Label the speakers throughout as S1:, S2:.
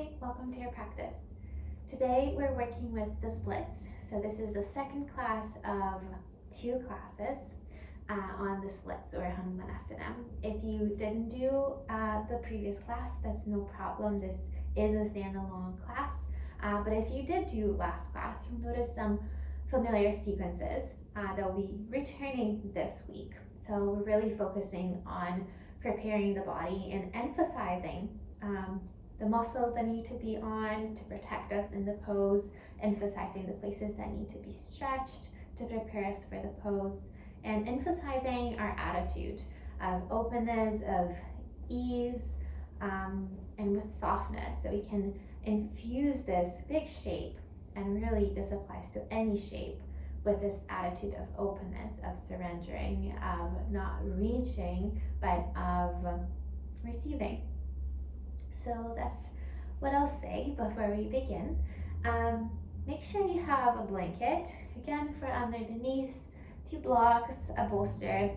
S1: Hi, welcome to your practice. Today we're working with the splits. So this is the second class of 2 classes on the splits or Hanumanasana. If you didn't do the previous class, that's no problem. This is a standalone class. But if you did do last class, you'll notice some familiar sequences that will be returning this week. So we're really focusing on preparing the body and emphasizing the muscles that need to be on to protect us in the pose, emphasizing the places that need to be stretched to prepare us for the pose, and emphasizing our attitude of openness, of ease, and with softness, so we can infuse this big shape, and really this applies to any shape, with this attitude of openness, of surrendering, of not reaching, but of receiving. So that's what I'll say before we begin. Make sure you have a blanket, again for underneath, 2 blocks, a bolster.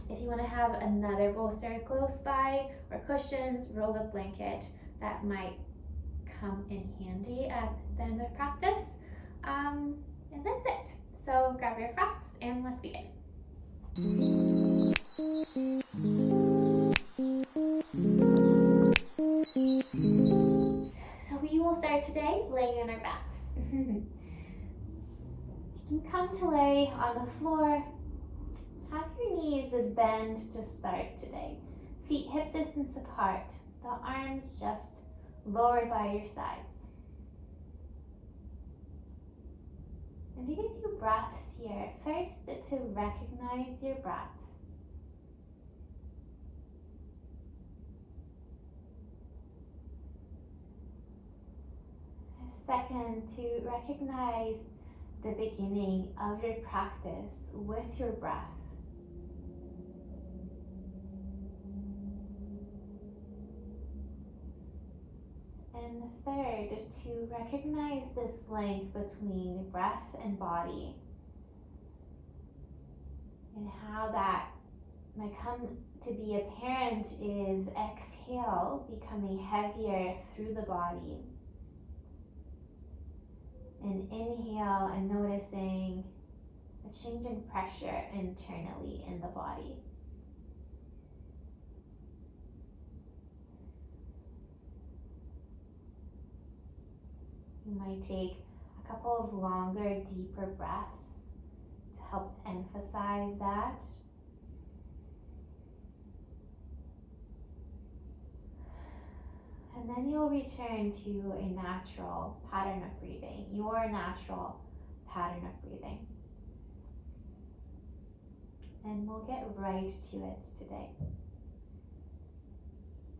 S1: If you want to have another bolster close by, or cushions, rolled up blanket, that might come in handy at the end of practice. And that's it. So grab your props and let's begin. So we will start today laying on our backs. You can come to lay on the floor. Have your knees bend to start today. Feet hip distance apart. The arms just lowered by your sides. And take a few breaths here. First, to recognize your breath. Second, to recognize the beginning of your practice with your breath. And third, to recognize this link between breath and body, and how that might come to be apparent is exhale becoming heavier through the body. And inhale and noticing a change in pressure internally in the body. You might take a couple of longer, deeper breaths to help emphasize that. And then you'll return to a natural pattern of breathing, your natural pattern of breathing. And we'll get right to it today.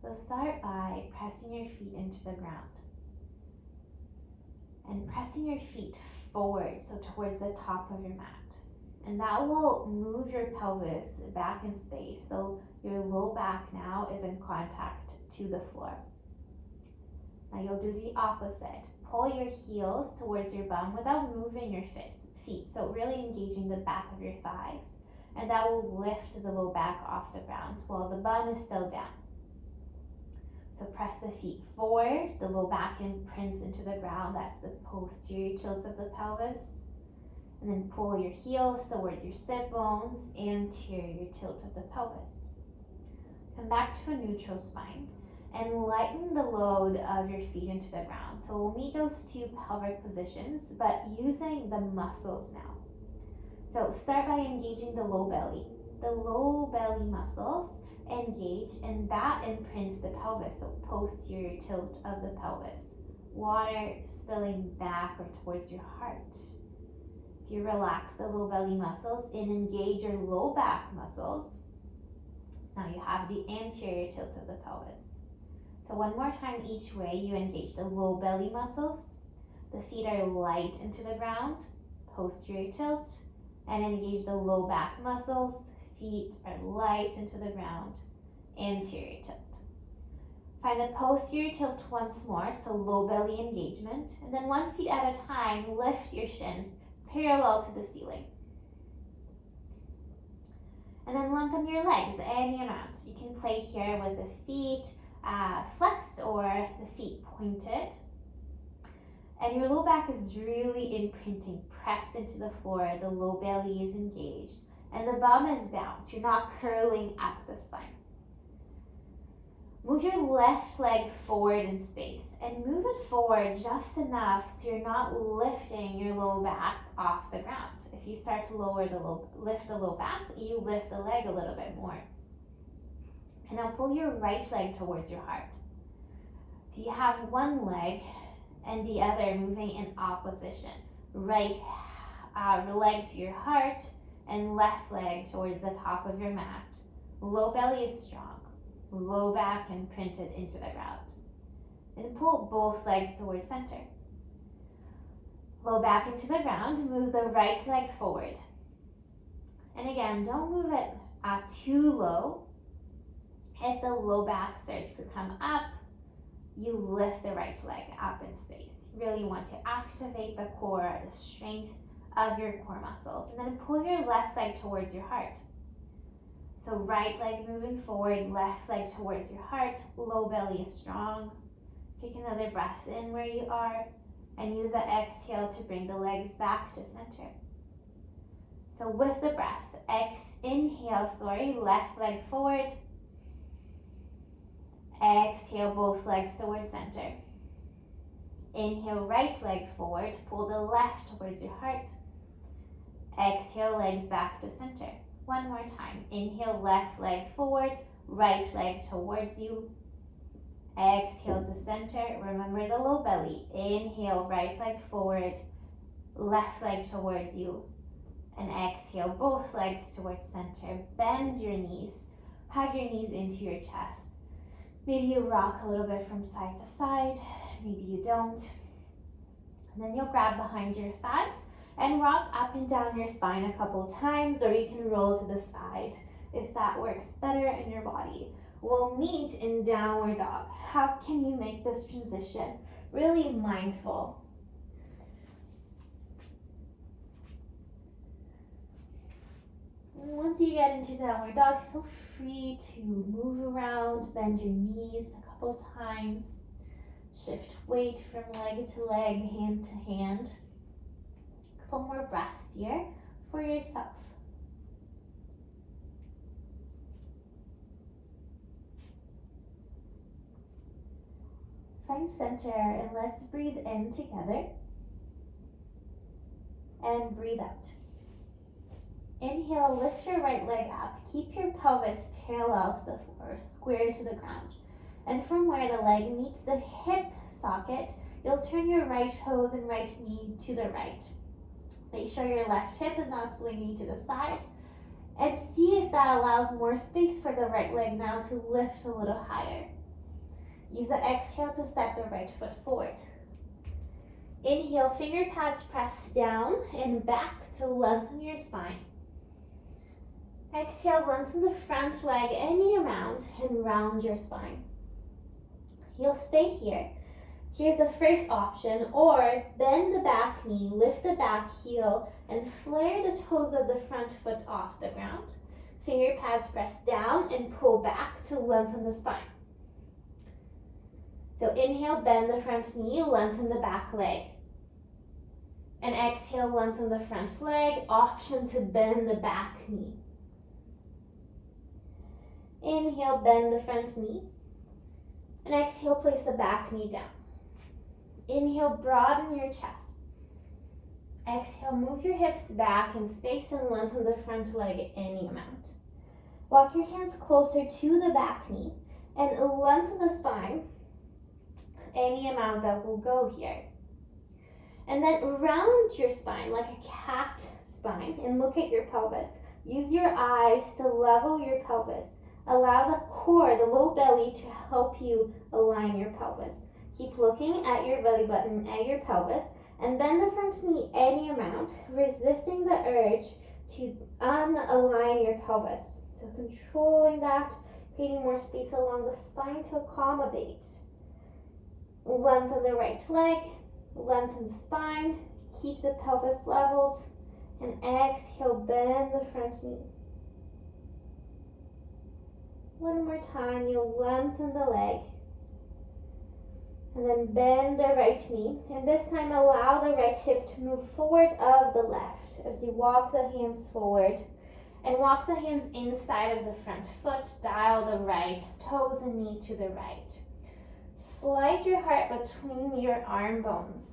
S1: We'll start by pressing your feet into the ground. And pressing your feet forward, so towards the top of your mat. And that will move your pelvis back in space, so your low back now is in contact to the floor. Now you'll do the opposite. Pull your heels towards your bum without moving your feet. So really engaging the back of your thighs. And that will lift the low back off the ground while the bum is still down. So press the feet forward, the low back imprints into the ground. That's the posterior tilt of the pelvis. And then pull your heels toward your sit bones, anterior tilt of the pelvis. Come back to a neutral spine. And lighten the load of your feet into the ground. So we'll meet those 2 pelvic positions, but using the muscles now. So start by engaging the low belly. The low belly muscles engage, and that imprints the pelvis, so posterior tilt of the pelvis. Water spilling back or towards your heart. If you relax the low belly muscles and engage your low back muscles, now you have the anterior tilt of the pelvis. So one more time each way, you engage the low belly muscles. The feet are light into the ground, posterior tilt, and engage the low back muscles. Feet are light into the ground, anterior tilt. Find the posterior tilt once more, so low belly engagement. And then 1 foot at a time, lift your shins parallel to the ceiling. And then lengthen your legs any amount. You can play here with the feet flexed or the feet pointed. And your low back is really imprinting, pressed into the floor. The low belly is engaged. And the bum is down, so you're not curling up the spine. Move your left leg forward in space and move it forward just enough so you're not lifting your low back off the ground. If you start to lift the low back, you lift the leg a little bit more. And now pull your right leg towards your heart. So you have one leg and the other moving in opposition. Right leg to your heart and left leg towards the top of your mat. Low belly is strong. Low back imprinted into the ground. Then pull both legs towards center. Low back into the ground, move the right leg forward. And again, don't move it too low. If the low back starts to come up, you lift the right leg up in space. You really want to activate the core, the strength of your core muscles. And then pull your left leg towards your heart. So right leg moving forward, left leg towards your heart, low belly is strong. Take another breath in where you are and use that exhale to bring the legs back to center. So with the breath, inhale, left leg forward. Exhale, both legs towards center. Inhale, right leg forward, pull the left towards your heart. Exhale, legs back to center. One more time. Inhale, left leg forward, right leg towards you. Exhale to center. Remember the low belly. Inhale, right leg forward, left leg towards you. And exhale, both legs towards center. Bend your knees. Hug your knees into your chest. Maybe you rock a little bit from side to side. Maybe you don't. And then you'll grab behind your thighs and rock up and down your spine a couple times, or you can roll to the side if that works better in your body. We'll meet in downward dog. How can you make this transition really mindful? Once you get into downward dog, feel free to move around, bend your knees a couple times, shift weight from leg to leg, hand to hand. A couple more breaths here for yourself. Find center and let's breathe in together and breathe out. Inhale, lift your right leg up. Keep your pelvis parallel to the floor, square to the ground. And from where the leg meets the hip socket, you'll turn your right toes and right knee to the right. Make sure your left hip is not swinging to the side. And see if that allows more space for the right leg now to lift a little higher. Use the exhale to step the right foot forward. Inhale, finger pads press down and back to lengthen your spine. Exhale, lengthen the front leg any amount and round your spine. You'll stay here. Here's the first option, or bend the back knee, lift the back heel, and flare the toes of the front foot off the ground. Finger pads press down and pull back to lengthen the spine. So inhale, bend the front knee, lengthen the back leg. And exhale, lengthen the front leg, option to bend the back knee. Inhale, bend the front knee. And exhale, place the back knee down. Inhale, broaden your chest. Exhale, move your hips back in space and lengthen the front leg any amount. Walk your hands closer to the back knee and lengthen the spine any amount that will go here. And then round your spine like a cat spine and look at your pelvis. Use your eyes to level your pelvis. Allow the core, the low belly, to help you align your pelvis. Keep looking at your belly button, at your pelvis, and bend the front knee any amount, resisting the urge to unalign your pelvis. So controlling that, creating more space along the spine to accommodate. Lengthen the right leg, lengthen the spine, keep the pelvis leveled, and exhale, bend the front knee. One more time, you'll lengthen the leg And then bend the right knee. And this time allow the right hip to move forward of the left as you walk the hands forward. And walk the hands inside of the front foot. Dial the right toes and knee to the right. Slide your heart between your arm bones.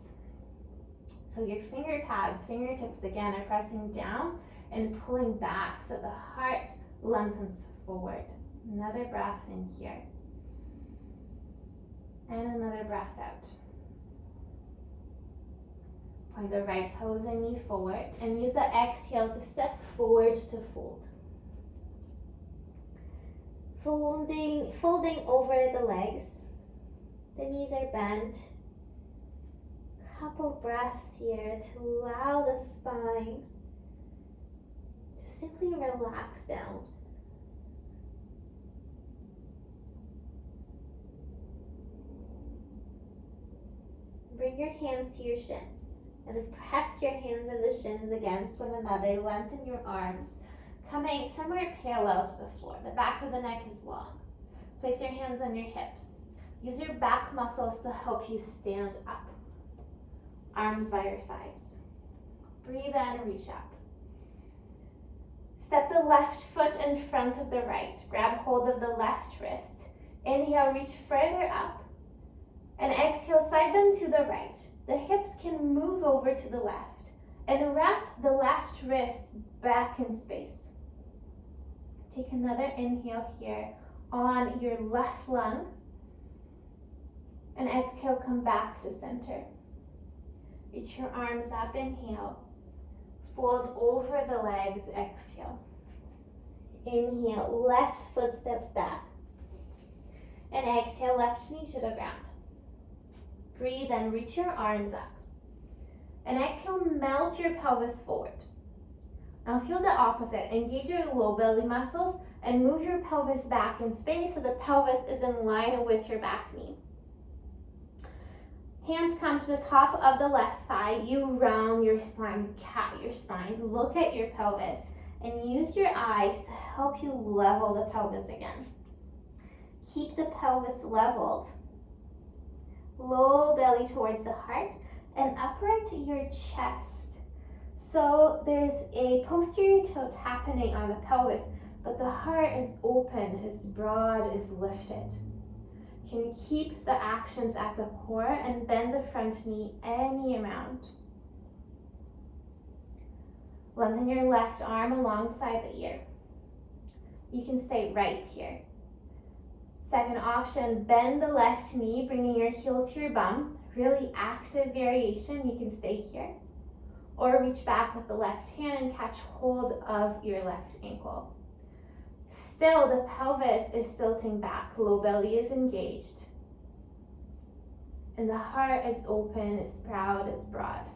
S1: So your fingertips again are pressing down and pulling back so the heart lengthens forward. Another breath in here. And another breath out. Point the right toes and knee forward and use the exhale to step forward to fold. Folding over the legs. The knees are bent. Couple breaths here to allow the spine to simply relax down. Bring your hands to your shins and press your hands and the shins against one another. Lengthen your arms, coming somewhere parallel to the floor. The back of the neck is long. Place your hands on your hips. Use your back muscles to help you stand up. Arms by your sides. Breathe in, reach up. Step the left foot in front of the right. Grab hold of the left wrist. Inhale, reach further up. And exhale, side bend to the right. The hips can move over to the left. And wrap the left wrist back in space. Take another inhale here on your left lung. And exhale, come back to center. Reach your arms up, inhale. Fold over the legs, exhale. Inhale, left foot steps back. And exhale, left knee to the ground. Breathe and reach your arms up. And exhale, melt your pelvis forward. Now feel the opposite. Engage your low belly muscles and move your pelvis back in space so the pelvis is in line with your back knee. Hands come to the top of the left thigh. You round your spine, cat your spine. Look at your pelvis and use your eyes to help you level the pelvis again. Keep the pelvis leveled. Low belly towards the heart and upright to your chest. So there's a posterior tilt happening on the pelvis, but the heart is open, is broad, is lifted. You can keep the actions at the core and bend the front knee any amount. Lengthen your left arm alongside the ear. You can stay right here. Second option, bend the left knee, bringing your heel to your bum. Really active variation, you can stay here. Or reach back with the left hand and catch hold of your left ankle. Still, the pelvis is tilting back, low belly is engaged. And the heart is open, is proud, is broad.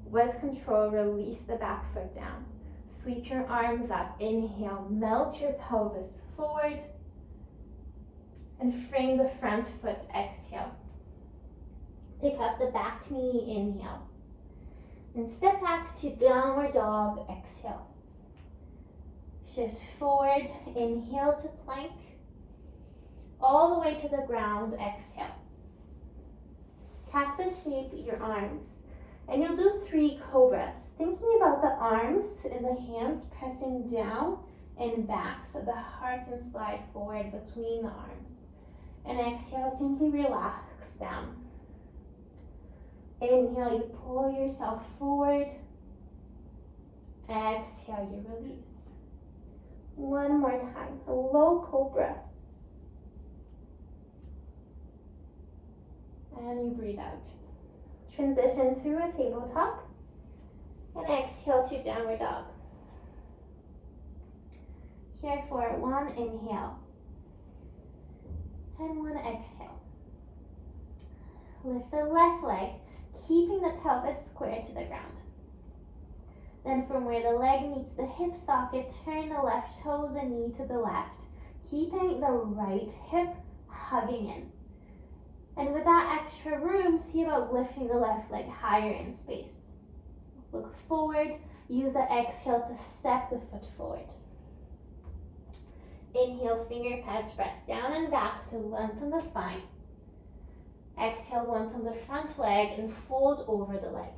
S1: With control, release the back foot down. Sweep your arms up, inhale, melt your pelvis forward. And frame the front foot, exhale. Pick up the back knee, inhale. And step back to downward dog, exhale. Shift forward, inhale to plank. All the way to the ground, exhale. Cactus shape your arms. And you'll do 3 cobras. Thinking about the arms and the hands pressing down and back so the heart can slide forward between the arms. And exhale, simply relax down. Inhale, you pull yourself forward. Exhale, you release. One more time, a low cobra. And you breathe out. Transition through a tabletop. And exhale to downward dog. Here for 1 inhale. And 1 exhale. Lift the left leg, keeping the pelvis square to the ground. Then from where the leg meets the hip socket, turn the left toes and knee to the left, keeping the right hip hugging in. And with that extra room, see about lifting the left leg higher in space. Look forward, use the exhale to step the foot forward. Inhale, finger pads press down and back to lengthen the spine. Exhale, lengthen the front leg and fold over the leg.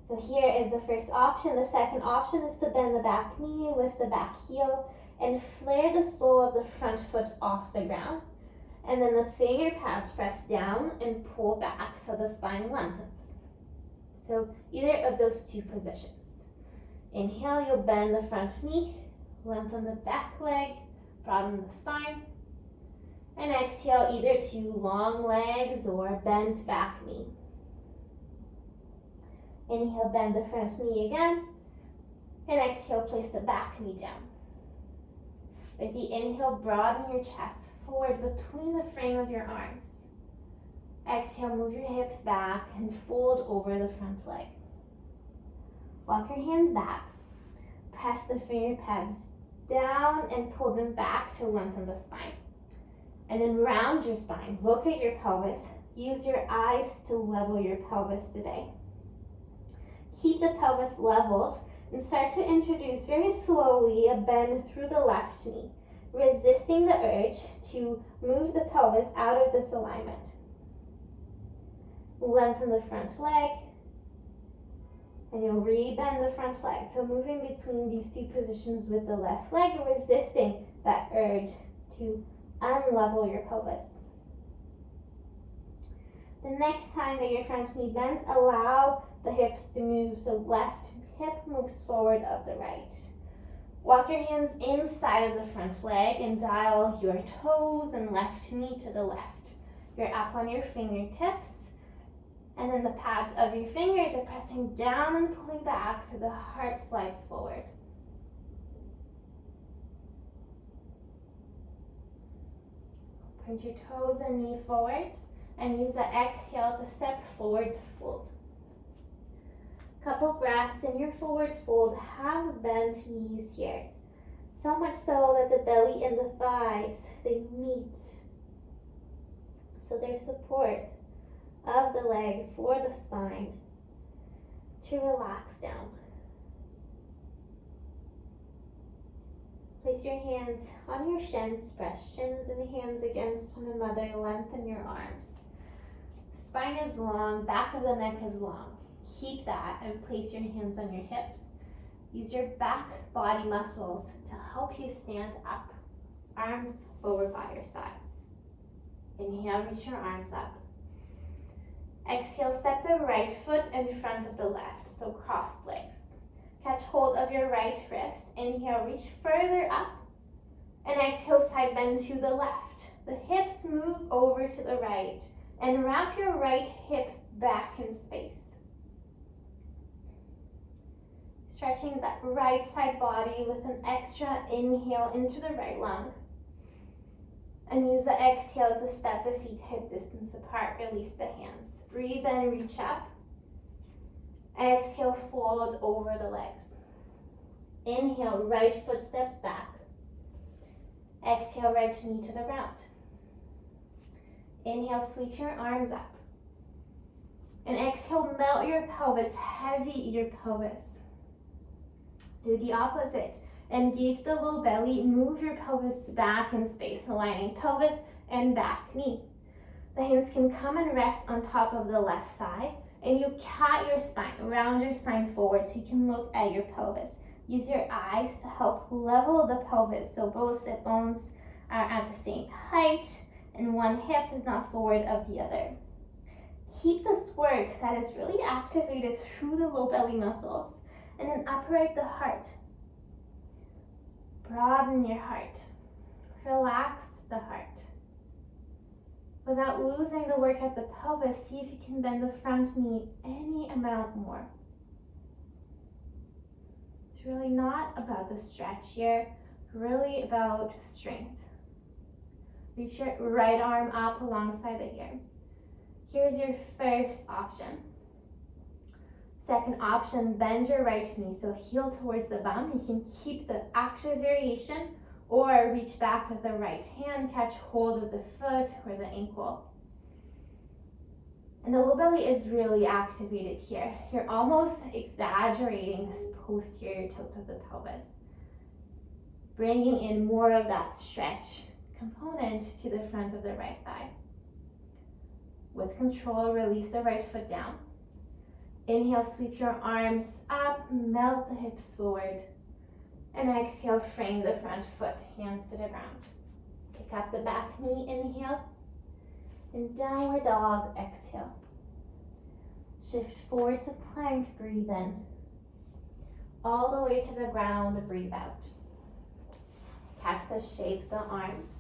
S1: So here is the first option. The second option is to bend the back knee, lift the back heel, and flare the sole of the front foot off the ground. And then the finger pads press down and pull back so the spine lengthens. So either of those two positions. Inhale, you'll bend the front knee, lengthen the back leg, broaden the spine. And exhale, either two long legs or bent back knee. Inhale, bend the front knee again. And exhale, place the back knee down. With the inhale, broaden your chest forward between the frame of your arms. Exhale, move your hips back and fold over the front leg. Walk your hands back. Press the finger pads down and pull them back to lengthen the spine. And then round your spine. Look at your pelvis. Use your eyes to level your pelvis today. Keep the pelvis leveled and start to introduce very slowly a bend through the left knee, resisting the urge to move the pelvis out of this alignment. Lengthen the front leg, and you'll re-bend the front leg. So moving between these two positions with the left leg, resisting that urge to unlevel your pelvis. The next time that your front knee bends, allow the hips to move. So left hip moves forward of the right. Walk your hands inside of the front leg and dial your toes and left knee to the left. You're up on your fingertips, and then the pads of your fingers are pressing down and pulling back so the heart slides forward. Point your toes and knee forward and use the exhale to step forward to fold. Couple breaths in your forward fold. Have bent knees here. So much so that the belly and the thighs, they meet. So there's support of the leg for the spine to relax down. Place your hands on your shins. Press shins and hands against one another. Lengthen your arms. Spine is long, back of the neck is long. Keep that and place your hands on your hips. Use your back body muscles to help you stand up. Arms forward by your sides. Inhale, reach your arms up. Exhale, step the right foot in front of the left, so crossed legs. Catch hold of your right wrist. Inhale, reach further up. And exhale, side bend to the left. The hips move over to the right. And wrap your right hip back in space. Stretching that right side body with an extra inhale into the right lung. And use the exhale to step the feet hip distance apart. Release the hands. Breathe in, reach up. Exhale, fold over the legs. Inhale, right foot steps back. Exhale, right knee to the ground. Inhale, sweep your arms up. And exhale, melt your pelvis, heavy your pelvis. Do the opposite. Engage the low belly, move your pelvis back in space, aligning pelvis and back knee. The hands can come and rest on top of the left thigh, and you cat your spine, round your spine forward so you can look at your pelvis. Use your eyes to help level the pelvis so both sit bones are at the same height and one hip is not forward of the other. Keep this work that is really activated through the low belly muscles, and then upright the heart. Broaden your heart. Relax the heart. Without losing the work at the pelvis, see if you can bend the front knee any amount more. It's really not about the stretch here, really about strength. Reach your right arm up alongside the ear. Here's your first option. Second option, bend your right knee, so heel towards the bum. You can keep the active variation or reach back with the right hand, catch hold of the foot or the ankle. And the low belly is really activated here. You're almost exaggerating this posterior tilt of the pelvis. bringing in more of that stretch component to the front of the right thigh. With control, release the right foot down. Inhale, sweep your arms up, melt the hips forward. And exhale, frame the front foot, hands to the ground. Pick up the back knee, inhale. And downward dog, exhale. Shift forward to plank, breathe in. All the way to the ground, breathe out. Cactus shape the arms.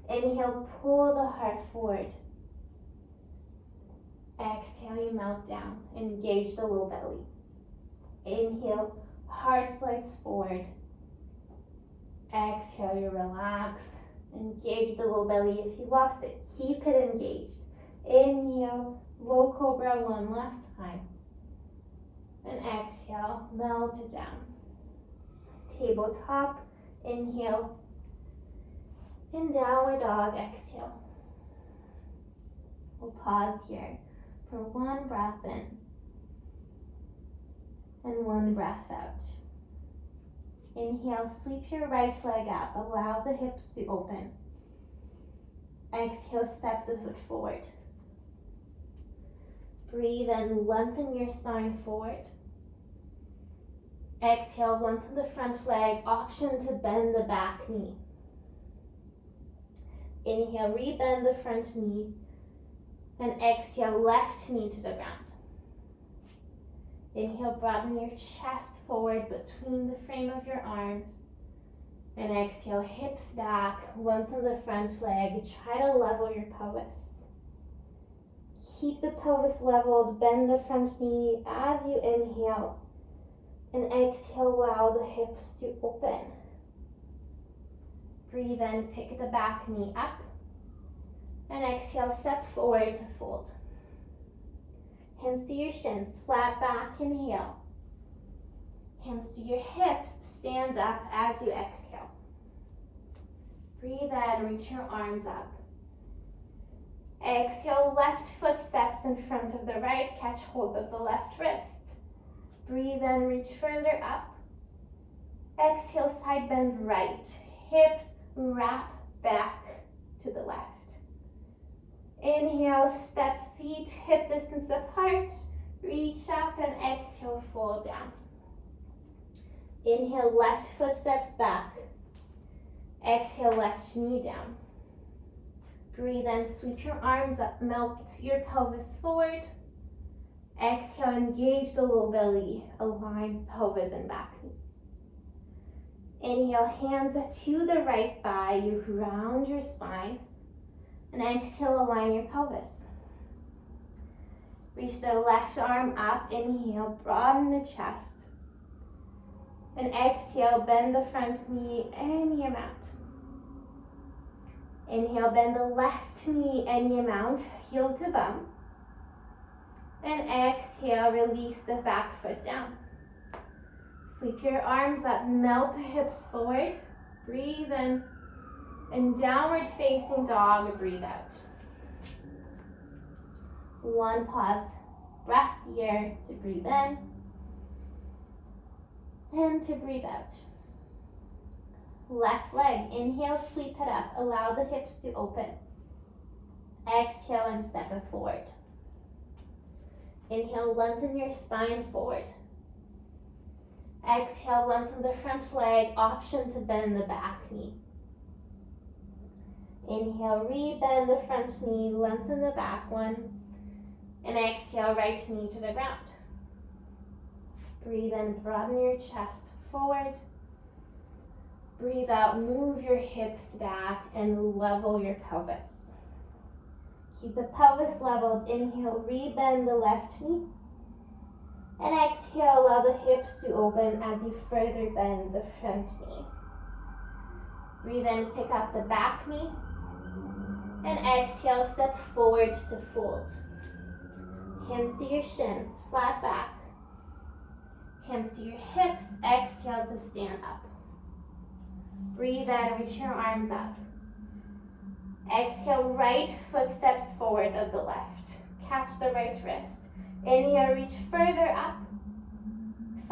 S1: Inhale, pull the heart forward. Exhale, you melt down. Engage the low belly. Inhale, heart slides forward. Exhale, you relax. Engage the low belly. If you lost it, keep it engaged. Inhale, low cobra one last time. And exhale, melt it down. Tabletop, inhale. And downward dog, exhale. We'll pause here for one breath in and one breath out. Inhale, sweep your right leg up. Allow the hips to open. Exhale, step the foot forward. Breathe and lengthen your spine forward. Exhale, lengthen the front leg. Option to bend the back knee. Inhale, rebend the front knee. And exhale, left knee to the ground. Inhale, broaden your chest forward between the frame of your arms. And exhale, hips back, lengthen the front leg. Try to level your pelvis. Keep the pelvis leveled, bend the front knee as you inhale. And exhale, allow the hips to open. Breathe in, pick the back knee up. And exhale, step forward to fold. Hands to your shins, flat back, inhale. Hands to your hips, stand up as you exhale. Breathe in, reach your arms up. Exhale, left foot steps in front of the right, catch hold of the left wrist. Breathe in, reach further up. Exhale, side bend right. Hips wrap back to the left. Inhale, step feet hip distance apart. Reach up and exhale, fold down. Inhale, left foot steps back. Exhale, left knee down. Breathe in, sweep your arms up, melt your pelvis forward. Exhale, engage the low belly, align pelvis and back knee. Inhale, hands to the right thigh, you round your spine. And exhale, align your pelvis. Reach the left arm up, inhale, broaden the chest. And exhale, bend the front knee any amount. Inhale, bend the left knee any amount, heel to bum. And exhale, release the back foot down. Sweep your arms up, melt the hips forward. Breathe in. And downward facing dog, breathe out. One pause, breath here to breathe in. And to breathe out. Left leg, inhale, sweep it up. Allow the hips to open. Exhale and step it forward. Inhale, lengthen your spine forward. Exhale, lengthen the front leg. Option to bend the back knee. Inhale, rebend the front knee, lengthen the back one. And exhale, right knee to the ground. Breathe in, broaden your chest forward. Breathe out, move your hips back and level your pelvis. Keep the pelvis leveled. Inhale, rebend the left knee. And exhale, allow the hips to open as you further bend the front knee. Breathe in, pick up the back knee. And exhale, step forward to fold. Hands to your shins, flat back. Hands to your hips, exhale to stand up. Breathe in, reach your arms up. Exhale, right foot steps forward of the left. Catch the right wrist. Inhale, reach further up.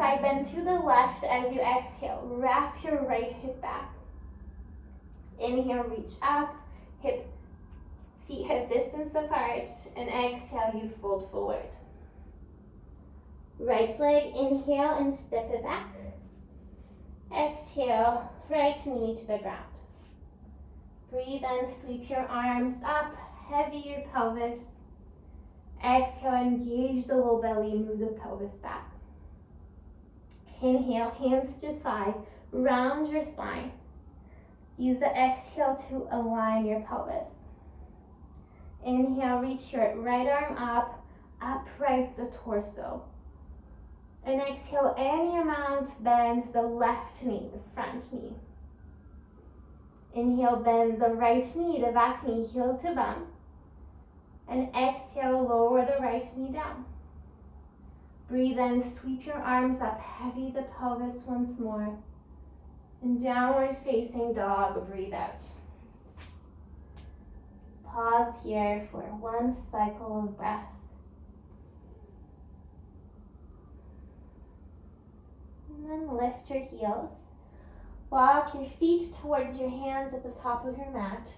S1: Side bend to the left as you exhale. Wrap your right hip back. Inhale, reach up, feet hip distance apart, and exhale, you fold forward. Right leg, inhale and step it back. Exhale, right knee to the ground. Breathe and sweep your arms up, heavy your pelvis. Exhale, engage the low belly, move the pelvis back. Inhale, hands to thigh, round your spine. Use the exhale to align your pelvis. Inhale, reach your right arm up, upright the torso. And exhale, any amount, bend the left knee, the front knee. Inhale, bend the right knee, the back knee, heel to bum. And exhale, lower the right knee down. Breathe in, sweep your arms up, heavy the pelvis once more. And downward facing dog, breathe out. Pause here for one cycle of breath. And then lift your heels. Walk your feet towards your hands at the top of your mat.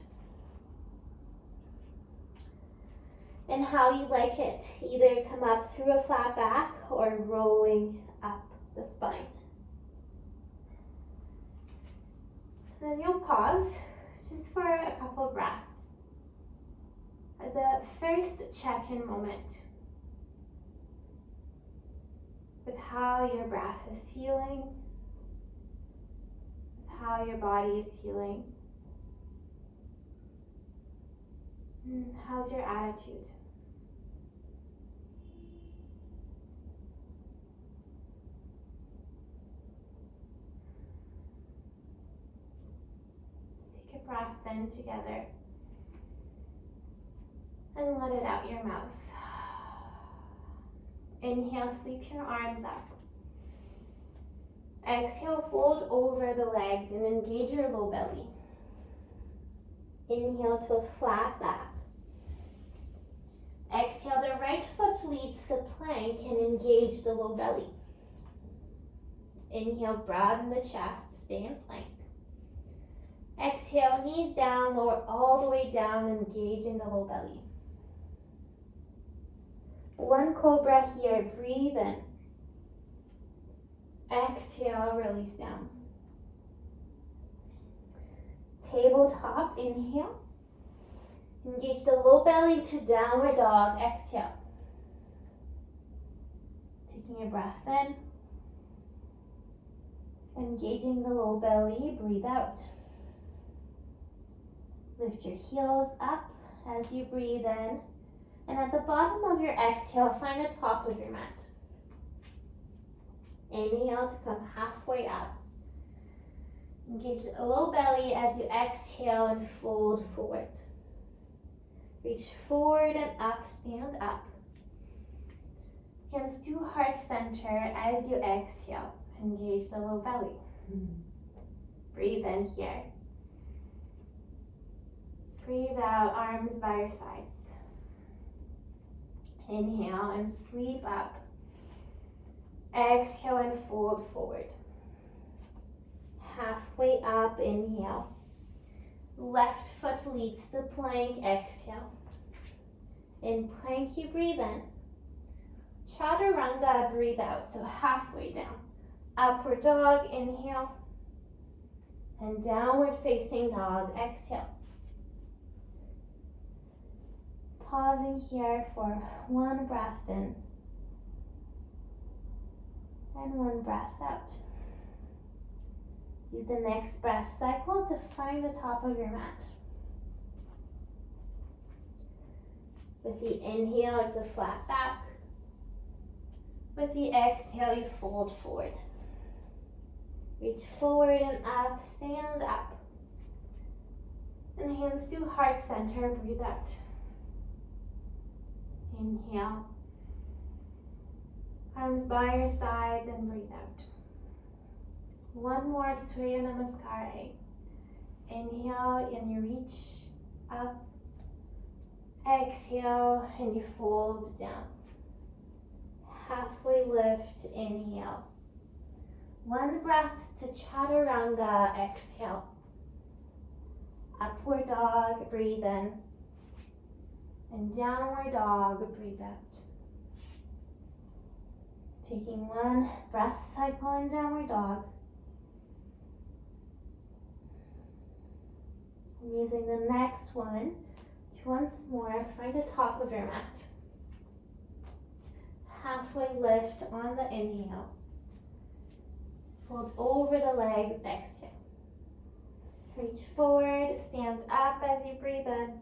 S1: And how you like it, either come up through a flat back or rolling up the spine. Then you'll pause just for a couple breaths as a first check-in moment with how your breath is feeling, with how your body is feeling, and how's your attitude. Take a breath in together and let it out your mouth. Inhale, sweep your arms up. Exhale, fold over the legs and engage your low belly. Inhale to a flat back. Exhale, the right foot leads the plank and engage the low belly. Inhale, broaden the chest, stay in plank. Exhale, knees down, lower all the way down, engaging the low belly. One cobra here, breathe in. Exhale, release down. Tabletop, inhale. Engage the low belly to downward dog, exhale. Taking a breath in. Engaging the low belly, breathe out. Lift your heels up as you breathe in. And at the bottom of your exhale, find the top of your mat. Inhale to come halfway up. Engage the low belly as you exhale and fold forward. Reach forward and up, stand up. Hands to heart center as you exhale. Engage the low belly. Breathe in here. Breathe out, arms by your sides. Inhale and sweep up. Exhale and fold forward. Halfway up, inhale. Left foot leads the plank, exhale. In plank, you breathe in. Chaturanga, breathe out, so halfway down. Upward dog, inhale. And downward facing dog, exhale. Pausing here for one breath in and one breath out. Use the next breath cycle to find the top of your mat. With the inhale, it's a flat back. With the exhale, you fold forward. Reach forward and up, stand up. And hands to heart center, breathe out. Inhale. Arms by your sides and breathe out. One more Surya Namaskar. Inhale and you reach up. Exhale and you fold down. Halfway lift, inhale. One breath to chaturanga, exhale. Upward dog, breathe in. And downward dog, breathe out. Taking one breath cycle in downward dog. And using the next one to once more find the top of your mat. Halfway lift on the inhale. Fold over the legs, exhale. Reach forward, stand up as you breathe in.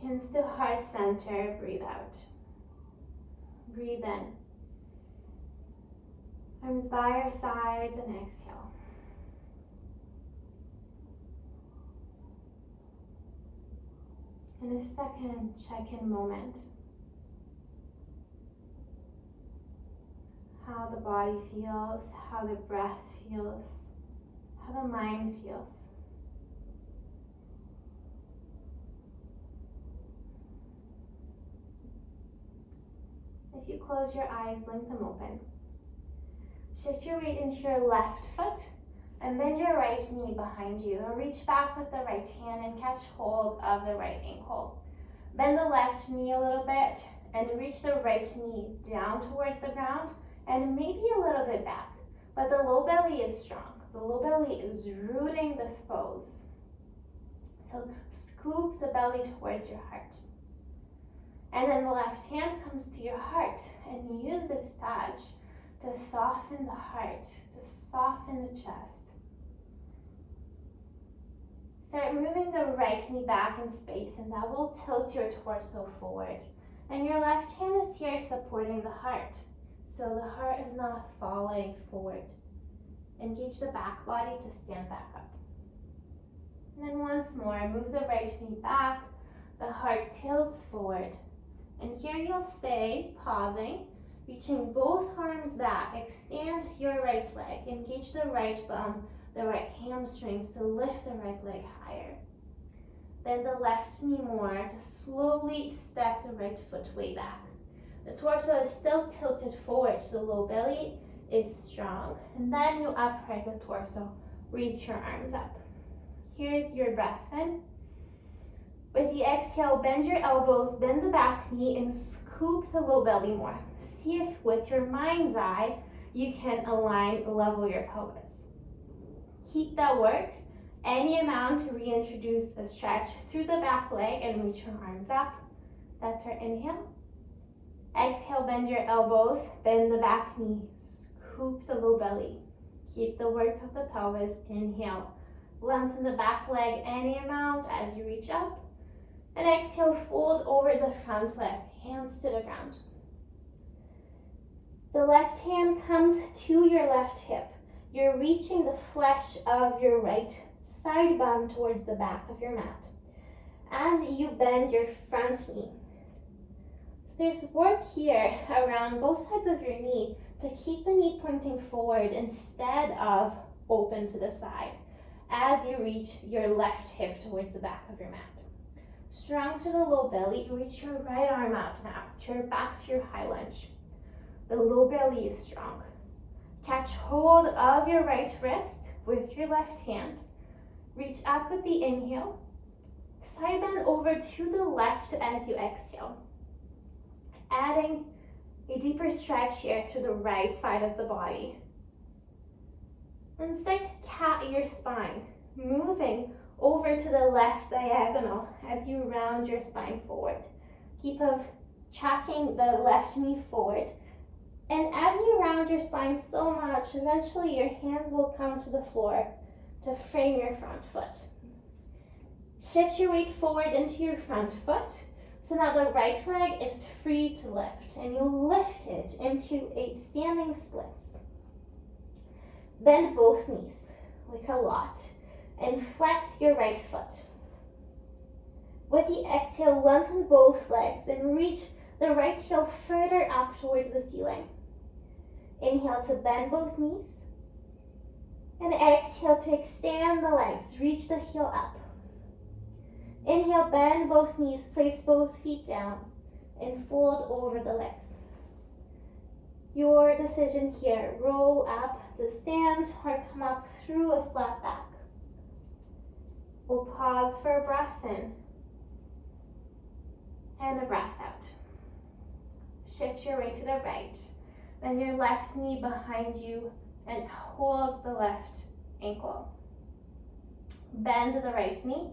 S1: Hands to heart center, breathe out. Breathe in. Arms by your sides and exhale. In a second, check-in moment. How the body feels, how the breath feels, how the mind feels. If you close your eyes, blink them open. Shift your weight into your left foot and bend your right knee behind you and reach back with the right hand and catch hold of the right ankle. Bend the left knee a little bit and reach the right knee down towards the ground and maybe a little bit back, but the low belly is strong. The low belly is rooting this pose. So scoop the belly towards your heart. And then the left hand comes to your heart and use this touch to soften the heart, to soften the chest. Start moving the right knee back in space and that will tilt your torso forward. And your left hand is here supporting the heart. So the heart is not falling forward. Engage the back body to stand back up. And then once more, move the right knee back. The heart tilts forward. And here you'll stay, pausing, reaching both arms back. Extend your right leg. Engage the right bum, the right hamstrings to lift the right leg higher. Bend the left knee more to slowly step the right foot way back. The torso is still tilted forward, so the low belly is strong. And then you upright the torso. Reach your arms up. Here's your breath in. With the exhale, bend your elbows, bend the back knee, and scoop the low belly more. See if with your mind's eye, you can align, level your pelvis. Keep that work. Any amount to reintroduce a stretch through the back leg and reach your arms up. That's our inhale. Exhale, bend your elbows, bend the back knee, scoop the low belly. Keep the work of the pelvis. Inhale, lengthen the back leg any amount as you reach up. And exhale, fold over the front leg, hands to the ground. The left hand comes to your left hip. You're reaching the flesh of your right side bum towards the back of your mat. As you bend your front knee, there's work here around both sides of your knee to keep the knee pointing forward instead of open to the side as you reach your left hip towards the back of your mat. Strong through the low belly, reach your right arm out now. Turn back to your high lunge. The low belly is strong. Catch hold of your right wrist with your left hand. Reach up with the inhale. Side bend over to the left as you exhale. Adding a deeper stretch here to the right side of the body. And start to cat your spine, moving over to the left diagonal as you round your spine forward. Keep tracking the left knee forward. And as you round your spine so much, eventually your hands will come to the floor to frame your front foot. Shift your weight forward into your front foot. So now the right leg is free to lift, and you lift it into a standing splits. Bend both knees like a lot and flex your right foot. With the exhale, lengthen both legs and reach the right heel further up towards the ceiling. Inhale to bend both knees, and exhale to extend the legs, reach the heel up. Inhale, bend both knees, place both feet down, and fold over the legs. Your decision here, roll up to stand or come up through a flat back. We'll pause for a breath in and a breath out. Shift your weight to the right. Bend your left knee behind you and hold the left ankle. Bend the right knee.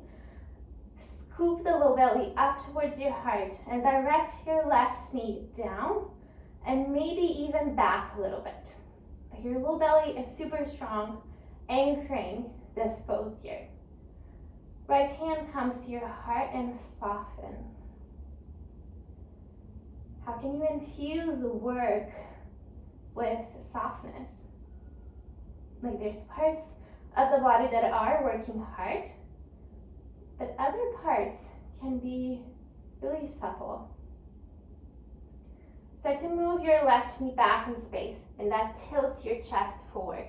S1: Scoop the low belly up towards your heart and direct your left knee down and maybe even back a little bit. But your low belly is super strong, anchoring this pose here. Right hand comes to your heart and soften. How can you infuse work with softness? Like there's parts of the body that are working hard, but other parts can be really supple. Start to move your left knee back in space, and that tilts your chest forward.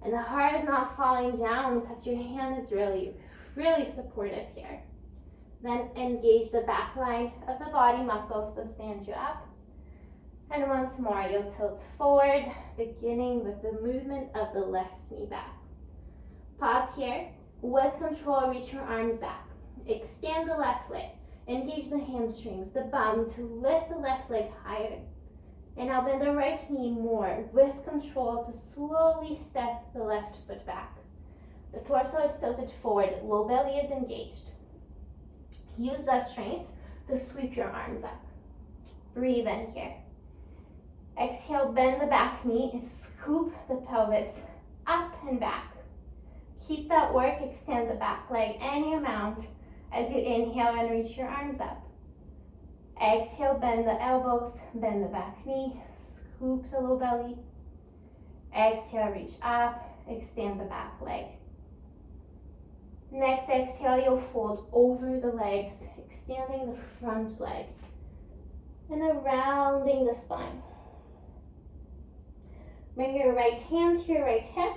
S1: And the heart is not falling down because your hand is really, really supportive here. Then engage the back line of the body muscles to stand you up. And once more, you'll tilt forward, beginning with the movement of the left knee back. Pause here. With control, reach your arms back. Extend the left leg. Engage the hamstrings, the bum to lift the left leg higher. And now bend the right knee more with control to slowly step the left foot back. The torso is tilted forward, low belly is engaged. Use that strength to sweep your arms up. Breathe in here. Exhale, bend the back knee and scoop the pelvis up and back. Keep that work, extend the back leg any amount as you inhale and reach your arms up. Exhale, bend the elbows, bend the back knee, scoop the low belly. Exhale, reach up, extend the back leg. Next exhale, you'll fold over the legs, extending the front leg and rounding the spine. Bring your right hand to your right hip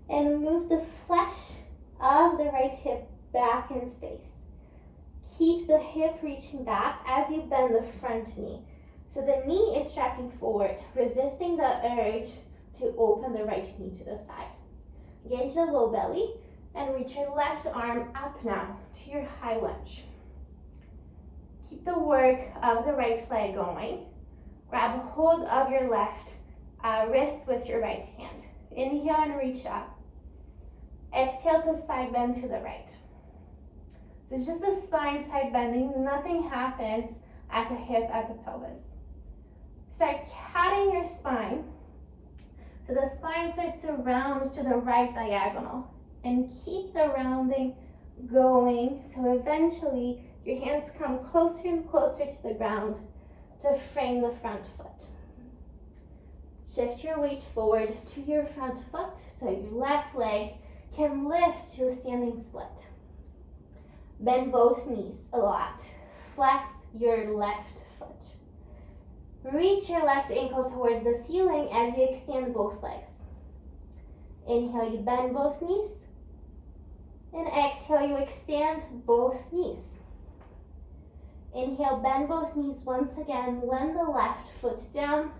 S1: and move the flesh of the right hip back in space. Keep the hip reaching back as you bend the front knee. So the knee is tracking forward, resisting the urge to open the right knee to the side. Engage the low belly and reach your left arm up now to your high lunge. Keep the work of the right leg going. Grab hold of your left wrist with your right hand. Inhale and reach up. Exhale to side bend to the right. So it's just the spine side bending. Nothing happens at the hip, at the pelvis. Start catting your spine. So the spine starts to round to the right diagonal. And keep the rounding going. So eventually your hands come closer and closer to the ground to frame the front foot. Shift your weight forward to your front foot so your left leg can lift to a standing split. Bend both knees a lot. Flex your left foot. Reach your left ankle towards the ceiling as you extend both legs. Inhale, you bend both knees. And exhale, you extend both knees. Inhale, bend both knees once again. Lend the left foot down.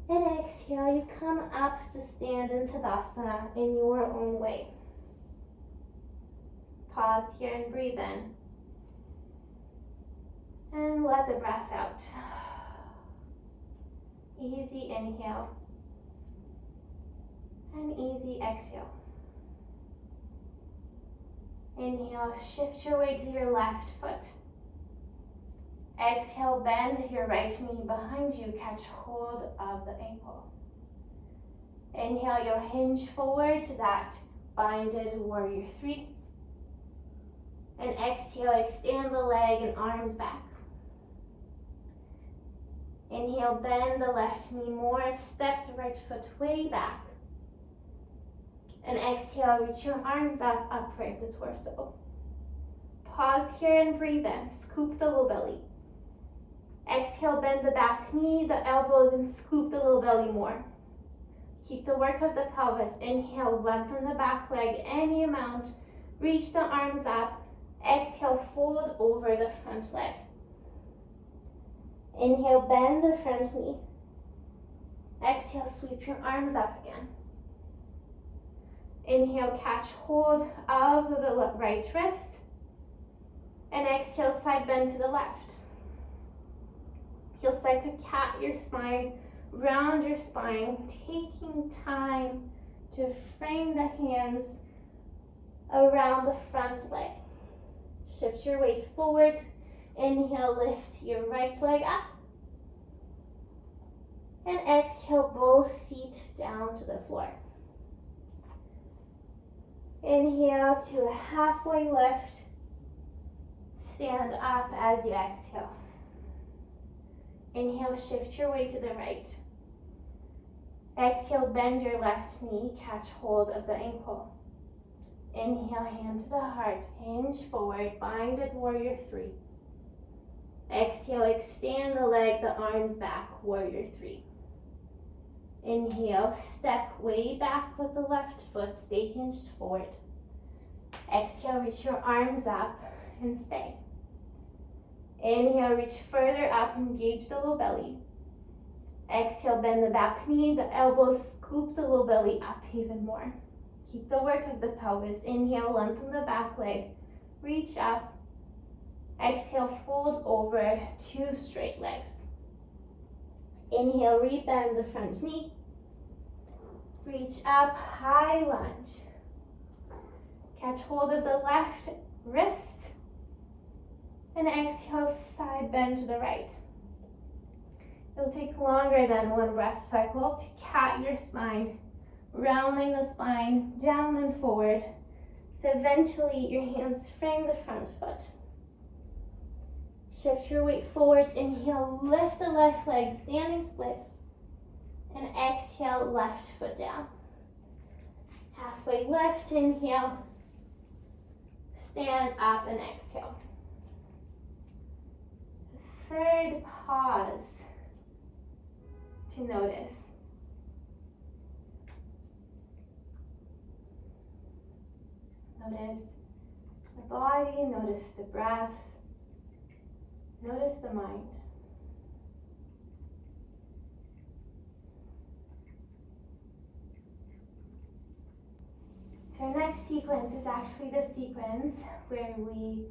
S1: And exhale, you come up to stand in Tadasana in your own way. Pause here and breathe in. And let the breath out. Easy inhale. And easy exhale. Inhale, shift your weight to your left foot. Exhale, bend your right knee behind you, catch hold of the ankle. Inhale, you'll hinge forward to that binded warrior 3. And exhale, extend the leg and arms back. Inhale, bend the left knee more, step the right foot way back. And exhale, reach your arms up, upright the torso. Pause here and breathe in, scoop the low belly. Exhale, bend the back knee, the elbows, and scoop the low belly more. Keep the work of the pelvis. Inhale, lengthen the back leg any amount. Reach the arms up. Exhale, fold over the front leg. Inhale, bend the front knee. Exhale, sweep your arms up again. Inhale, catch hold of the right wrist. And exhale, side bend to the left. You'll start to cat your spine, round your spine, taking time to frame the hands around the front leg. Shift your weight forward. Inhale, lift your right leg up. And exhale, both feet down to the floor. Inhale to a halfway lift. Stand up as you exhale. Inhale, shift your weight to the right. Exhale, bend your left knee, catch hold of the ankle. Inhale, hand to the heart, hinge forward, bind at warrior three. Exhale, extend the leg, the arms back, warrior three. Inhale, step way back with the left foot, stay hinged forward. Exhale, reach your arms up and stay. Inhale, reach further up, engage the low belly. Exhale, bend the back knee, the elbows scoop the low belly up even more. Keep the work of the pelvis. Inhale, lengthen the back leg, reach up. Exhale, fold over, two straight legs. Inhale, rebend the front knee. Reach up, high lunge. Catch hold of the left wrist. And exhale, side bend to the right. It'll take longer than one breath cycle to cat your spine, rounding the spine down and forward. So eventually your hands frame the front foot. Shift your weight forward. Inhale, lift the left leg, standing splits. And exhale, left foot down. Halfway lift, inhale. Stand up and exhale. Third pause to notice. Notice the body, notice the breath, notice the mind. So our next sequence is actually the sequence where we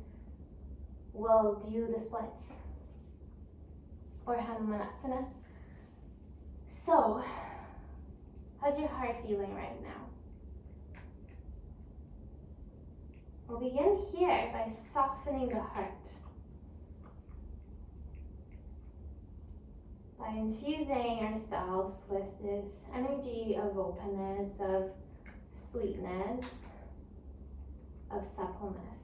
S1: will do the splits, or Hanumanasana. So, how's your heart feeling right now? We'll begin here by softening the heart, by infusing ourselves with this energy of openness, of sweetness, of suppleness.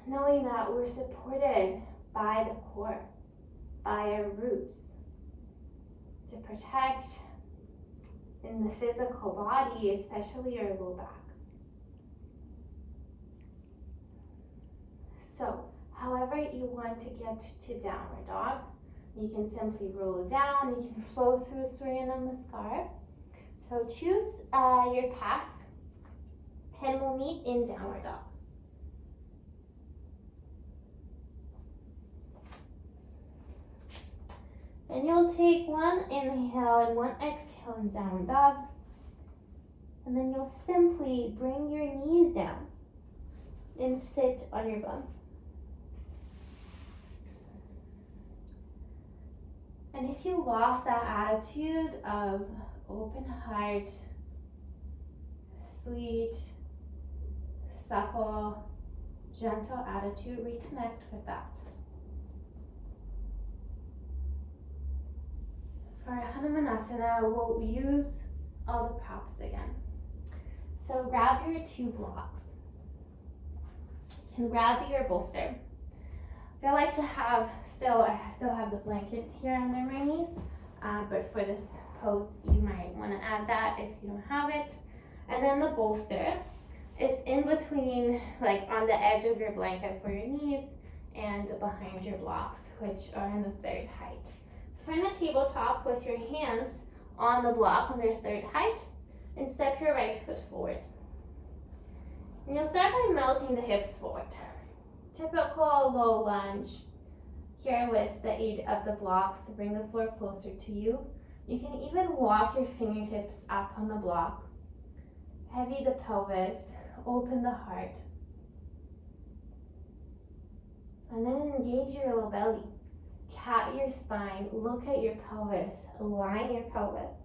S1: Knowing that we're supported by the core, by our roots, to protect in the physical body, especially our low back. So, however you want to get to downward dog, you can simply roll down, you can flow through Surya Namaskar. So choose your path, and we'll meet in downward dog. Then you'll take one inhale and one exhale in downward dog. And then you'll simply bring your knees down and sit on your bum. And if you lost that attitude of open heart, sweet, supple, gentle attitude, reconnect with that. For Hanumanasana, we'll use all the props again. So grab your two blocks and grab your bolster. So I like to have, I still have the blanket here under my knees, but for this pose, you might want to add that if you don't have it. And then the bolster is in between, like on the edge of your blanket for your knees and behind your blocks, which are in the third height. So find a tabletop with your hands on the block on their third height and step your right foot forward. And you'll start by melting the hips forward. Typical low lunge. here with the aid of the blocks to bring the floor closer to you. You can even walk your fingertips up on the block. Heavy the pelvis, open the heart. And then engage your low belly. Cat your spine, look at your pelvis, align your pelvis.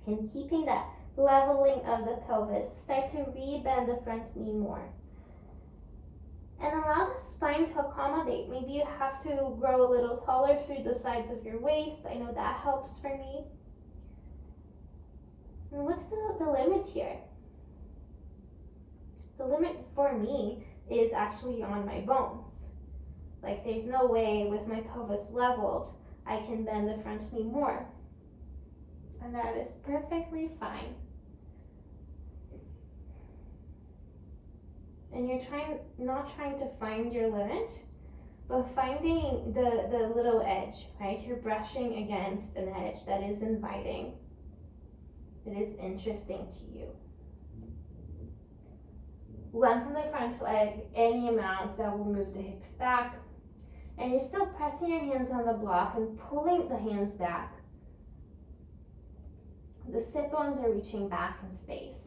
S1: And keeping that leveling of the pelvis, start to re-bend the front knee more. And allow the spine to accommodate. Maybe you have to grow a little taller through the sides of your waist. I know that helps for me. And what's the limit here? The limit for me is actually on my bones. Like there's no way with my pelvis leveled, I can bend the front knee more. And that is perfectly fine. And you're not trying to find your limit, but finding the little edge, right? You're brushing against an edge that is inviting, that is interesting to you. Lengthen the front leg any amount that will move the hips back. And you're still pressing your hands on the block and pulling the hands back. The sit bones are reaching back in space.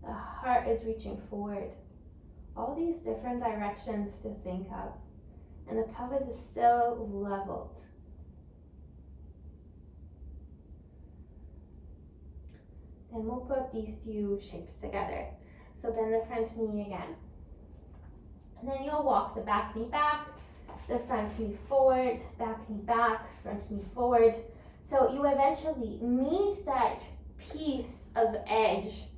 S1: The heart is reaching forward. All these different directions to think of. And the pelvis is still leveled. Then we'll put these two shapes together. So bend the front knee again. And then you'll walk the back knee back, the front knee forward, back knee back, front knee forward. So you eventually meet that piece of edge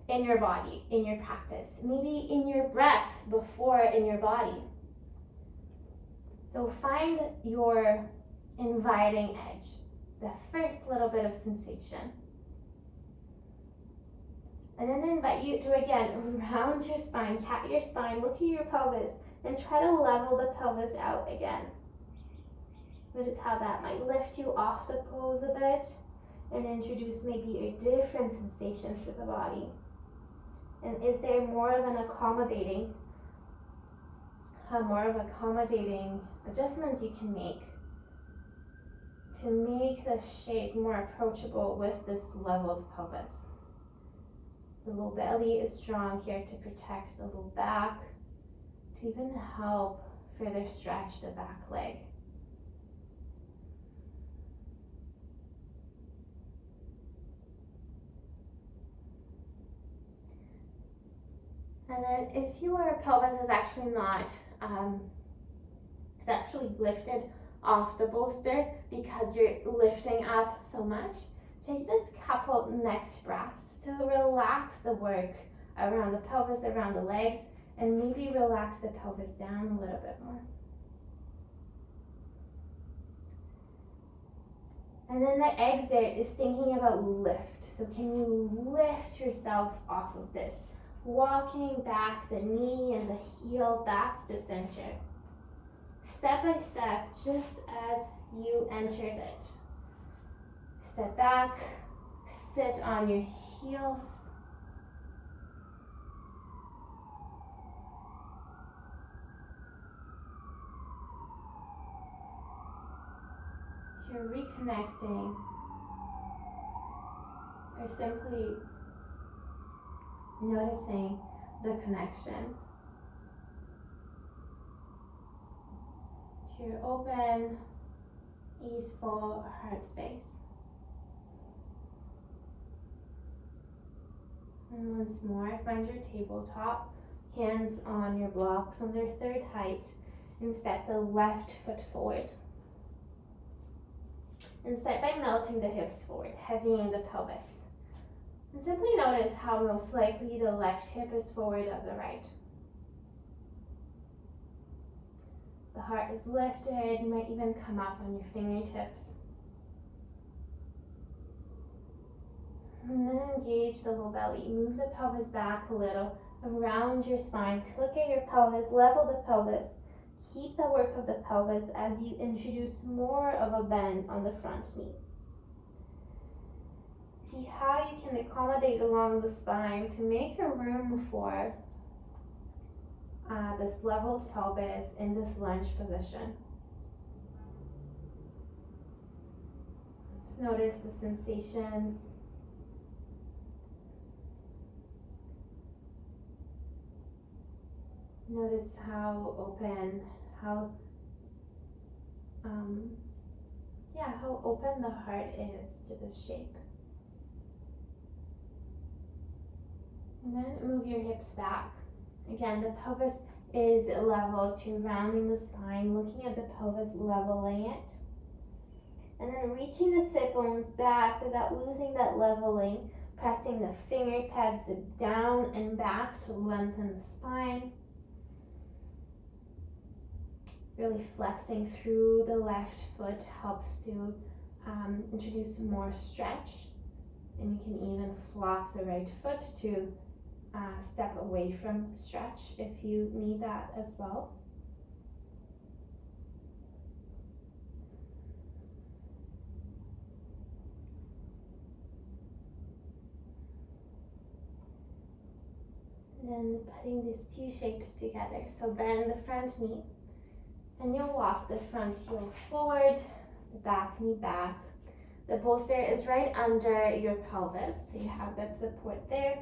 S1: in your body, in your practice, maybe in your breath before in your body. So find your inviting edge, the first little bit of sensation. And then I invite you to again round your spine, cat your spine, look at your pelvis, and try to level the pelvis out again. Notice how that might lift you off the pose a bit and introduce maybe a different sensation to the body. And is there more of accommodating adjustments you can make to make the shape more approachable with this leveled pelvis? The low belly is strong here to protect the low back, to even help further stretch the back leg. And then if your pelvis is actually not, it's actually lifted off the bolster because you're lifting up so much, take this couple next breaths to relax the work around the pelvis, around the legs, and maybe relax the pelvis down a little bit more. And then the exit is thinking about lift. So can you lift yourself off of this? Walking back the knee and the heel back to center. Step by step, just as you entered it. Step back, sit on your heels. You're reconnecting or simply noticing the connection to your open, easeful heart space. And once more, find your tabletop, hands on your blocks on their third height, and step the left foot forward. And start by melting the hips forward, heavying the pelvis. And simply notice how most likely the left hip is forward of the right. The heart is lifted, you might even come up on your fingertips. And then engage the low belly. Move the pelvis back a little, around your spine. Look at your pelvis, level the pelvis. Keep the work of the pelvis as you introduce more of a bend on the front knee. See how you can accommodate along the spine to make a room for this leveled pelvis in this lunge position. Just notice the sensations. Notice how open, how open the heart is to this shape. And then move your hips back. Again, the pelvis is level to rounding the spine, looking at the pelvis, leveling it. And then reaching the sit bones back without losing that leveling, pressing the finger pads down and back to lengthen the spine. Really flexing through the left foot helps to introduce more stretch. And you can even flop the right foot to step away from stretch if you need that as well. And then putting these two shapes together. So bend the front knee and you'll walk the front heel forward, the back knee back. The bolster is right under your pelvis, so you have that support there.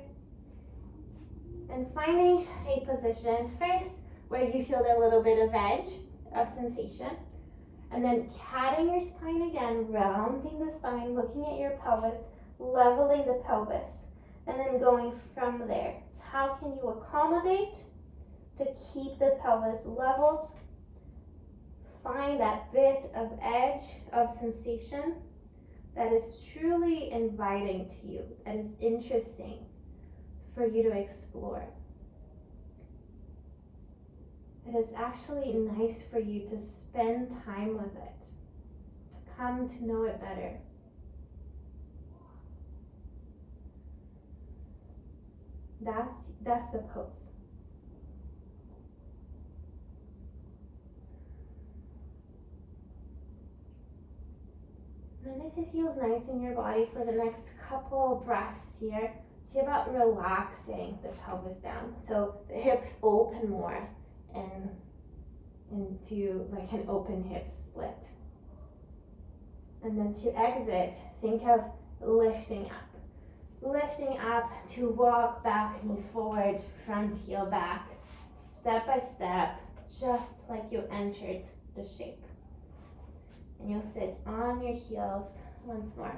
S1: And finding a position first where you feel a little bit of edge of sensation. And then catting your spine again, rounding the spine, looking at your pelvis, leveling the pelvis. And then going from there. How can you accommodate to keep the pelvis leveled? Find that bit of edge of sensation that is truly inviting to you, that is interesting for you to explore. It is actually nice for you to spend time with it, to come to know it better. That's the pose. And if it feels nice in your body for the next couple breaths here, see about relaxing the pelvis down. So the hips open more and into like an open hip split. And then to exit, think of lifting up. Lifting up to walk back knee forward, front heel back, step by step, just like you entered the shape. And you'll sit on your heels once more.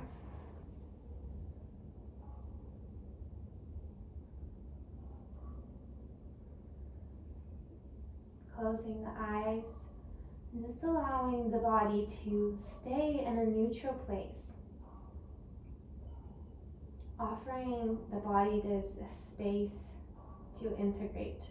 S1: Closing the eyes and just allowing the body to stay in a neutral place. Offering the body this space to integrate.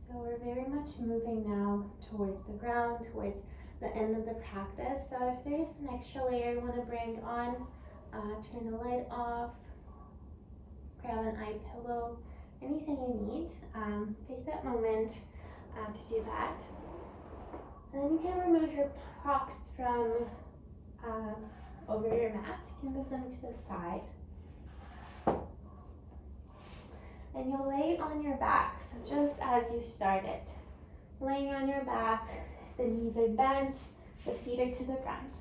S1: So we're very much moving now towards the ground, towards the end of the practice. So if there's an extra layer you want to bring on, turn the light off, grab an eye pillow, anything you need. Take that moment to do that. And then you can remove your props from over your mat. You can move them to the side. And you'll lay on your back, so just as you started. Laying on your back, the knees are bent, the feet are to the ground.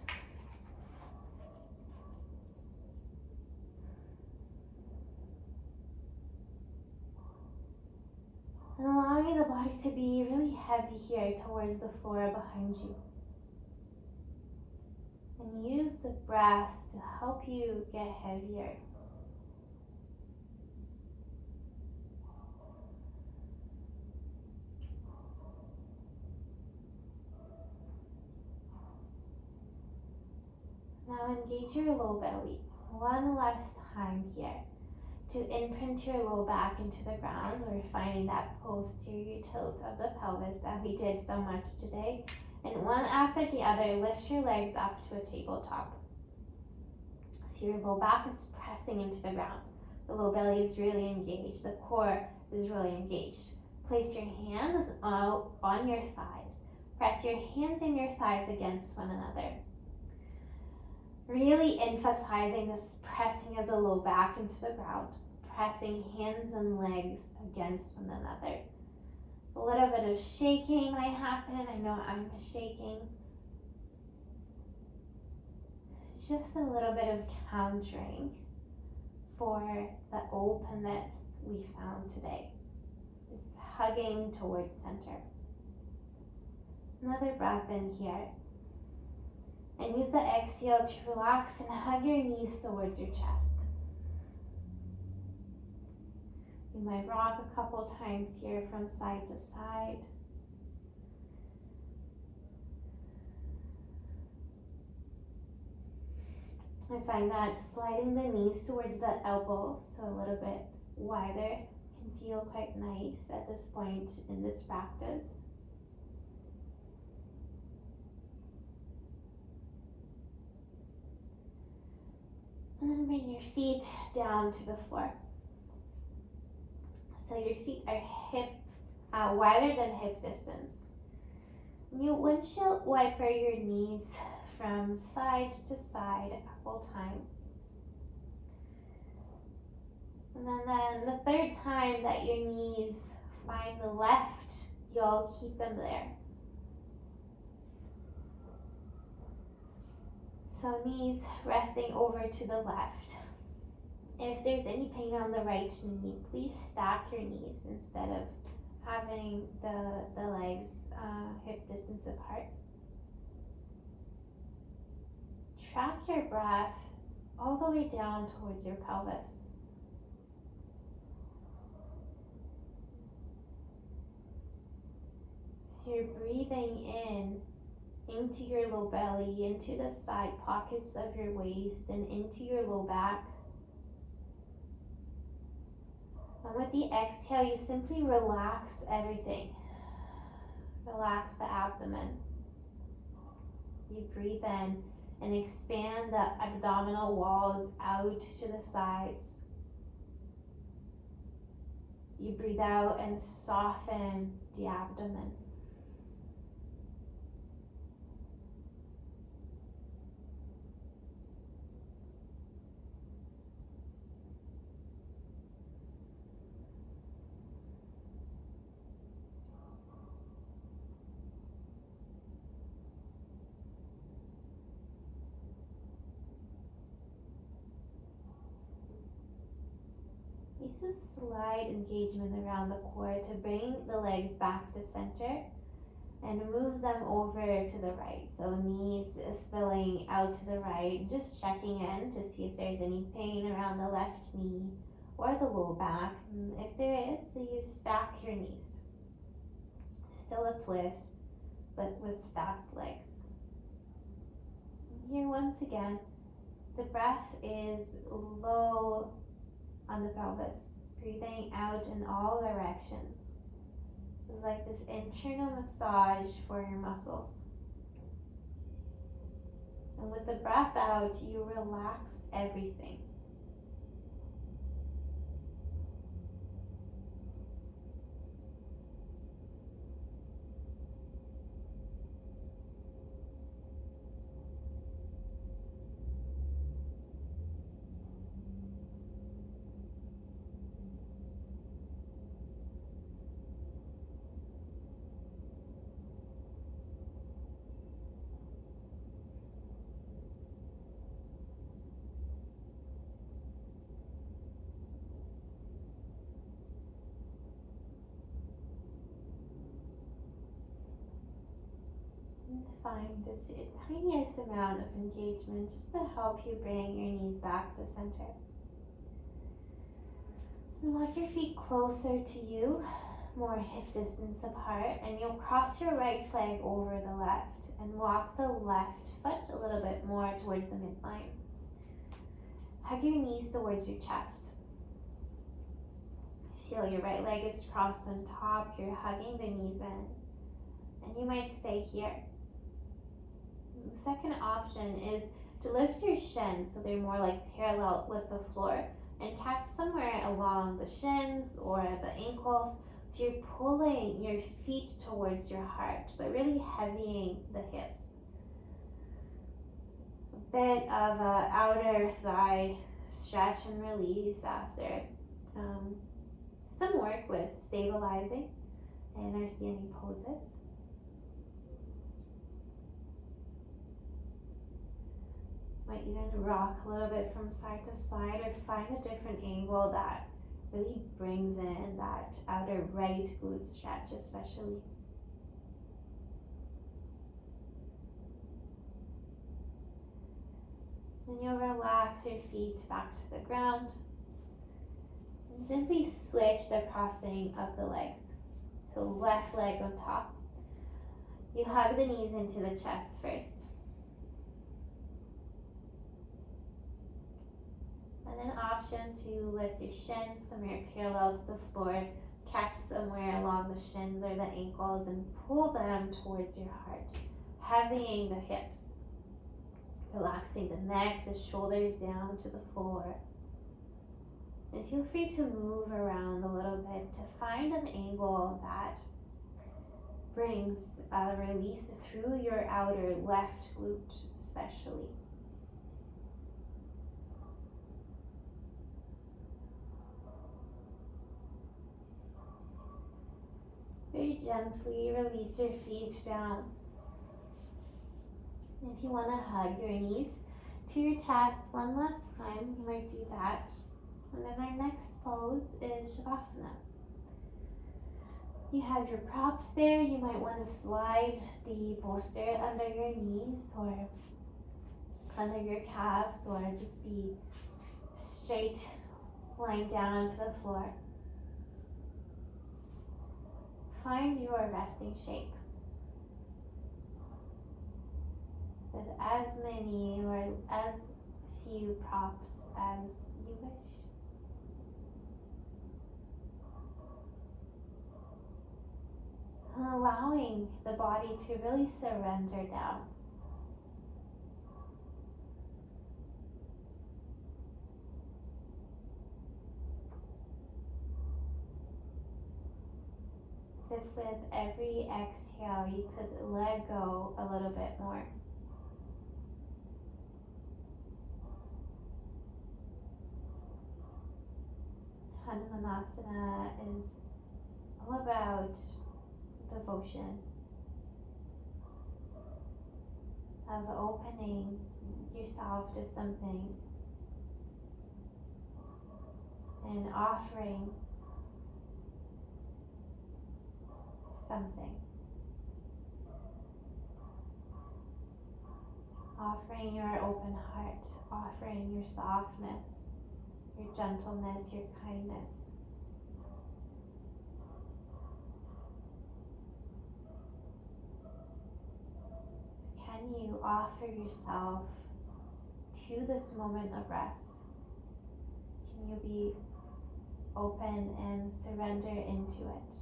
S1: And allowing the body to be really heavy here towards the floor behind you. And use the breath to help you get heavier. Now engage your low belly. One last time here to imprint your low back into the ground. We're finding that posterior tilt of the pelvis that we did so much today. And one after the other, lift your legs up to a tabletop. So your low back is pressing into the ground. The low belly is really engaged. The core is really engaged. Place your hands out on your thighs. Press your hands and your thighs against one another. Really emphasizing this pressing of the low back into the ground, pressing hands and legs against one another. A little bit of shaking might happen. I know I'm shaking. Just a little bit of countering for the openness we found today. It's hugging towards center. Another breath in here. And use the exhale to relax and hug your knees towards your chest. You might rock a couple times here from side to side. I find that sliding the knees towards the elbows, so a little bit wider, can feel quite nice at this point in this practice. And then bring your feet down to the floor. So your feet are wider than hip distance. You windshield wiper your knees from side to side a couple times. And then the third time that your knees find the left, you'll keep them there. So knees resting over to the left. If there's any pain on the right knee, please stack your knees instead of having the legs hip distance apart. Track your breath all the way down towards your pelvis. So you're breathing in into your low belly, into the side pockets of your waist, and into your low back. And with the exhale, you simply relax everything. Relax the abdomen. You breathe in and expand the abdominal walls out to the sides. You breathe out and soften the abdomen. Use a slight engagement around the core to bring the legs back to center and move them over to the right. So knees spilling out to the right, just checking in to see if there's any pain around the left knee or the low back. If there is, so you stack your knees. Still a twist, but with stacked legs. Here once again, the breath is low on the pelvis, breathing out in all directions. It's like this internal massage for your muscles. And with the breath out, you relax everything. Find this tiniest amount of engagement just to help you bring your knees back to center. And walk your feet closer to you, more hip distance apart, and you'll cross your right leg over the left and walk the left foot a little bit more towards the midline. Hug your knees towards your chest. Feel your right leg is crossed on top, you're hugging the knees in, and you might stay here. The second option is to lift your shins so they're more like parallel with the floor and catch somewhere along the shins or the ankles. So you're pulling your feet towards your heart, but really heavying the hips. bit of a outer thigh stretch and release after some work with stabilizing in our standing poses. Might even rock a little bit from side to side or find a different angle that really brings in that outer right glute stretch especially. Then you'll relax your feet back to the ground and simply switch the crossing of the legs. So left leg on top. You hug the knees into the chest first. And then option to lift your shins somewhere parallel to the floor. Catch somewhere along the shins or the ankles and pull them towards your heart. Heavying the hips. Relaxing the neck, the shoulders down to the floor. And feel free to move around a little bit to find an angle that brings a release through your outer left glute especially. Very gently release your feet down. If you want to hug your knees to your chest one last time, you might do that. And then our next pose is Shavasana. You have your props there. You might want to slide the bolster under your knees or under your calves, or just be straight, lying down to the floor. Find your resting shape with as many or as few props as you wish. Allowing the body to really surrender down. As if with every exhale you could let go a little bit more. Hanumanasana is all about devotion, of opening yourself to something and offering something. Offering your open heart, offering your softness, your gentleness, your kindness. Can you offer yourself to this moment of rest? Can you be open and surrender into it?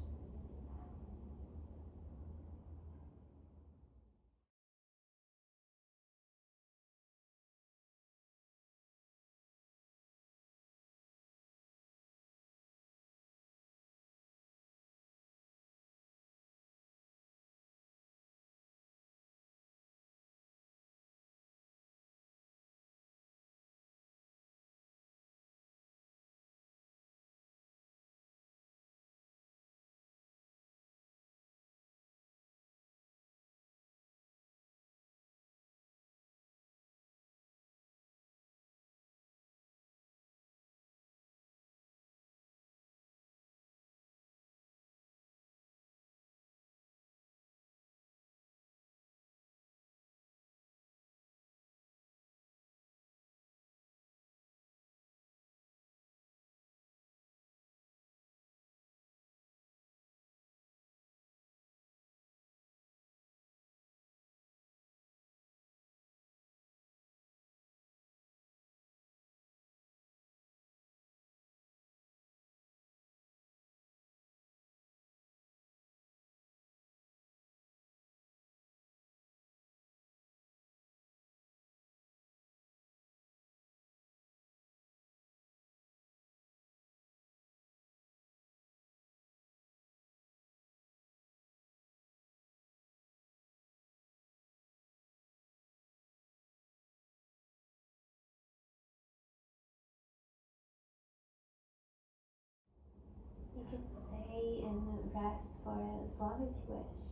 S1: rest for as long as you wish.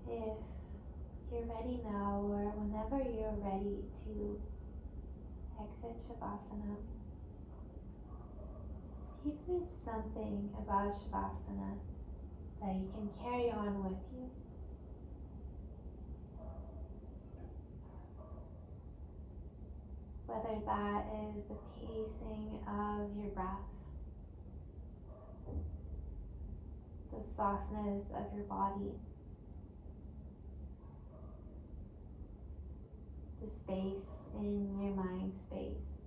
S1: If you're ready now, or whenever you're ready to exit Shavasana, see if there's something about Shavasana that you can carry on with you. Whether that is the pacing of your breath, the softness of your body, the space in your mind space,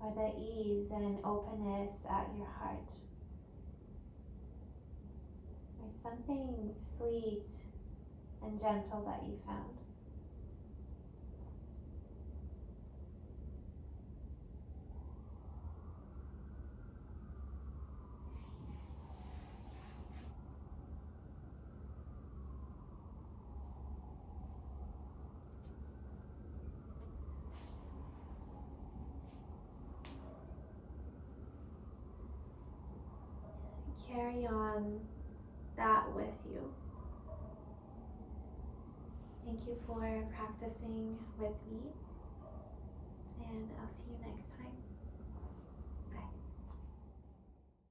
S1: or the ease and openness at your heart, or something sweet and gentle that you found. Carry on that with you. Thank you for practicing with me, and I'll see you next time.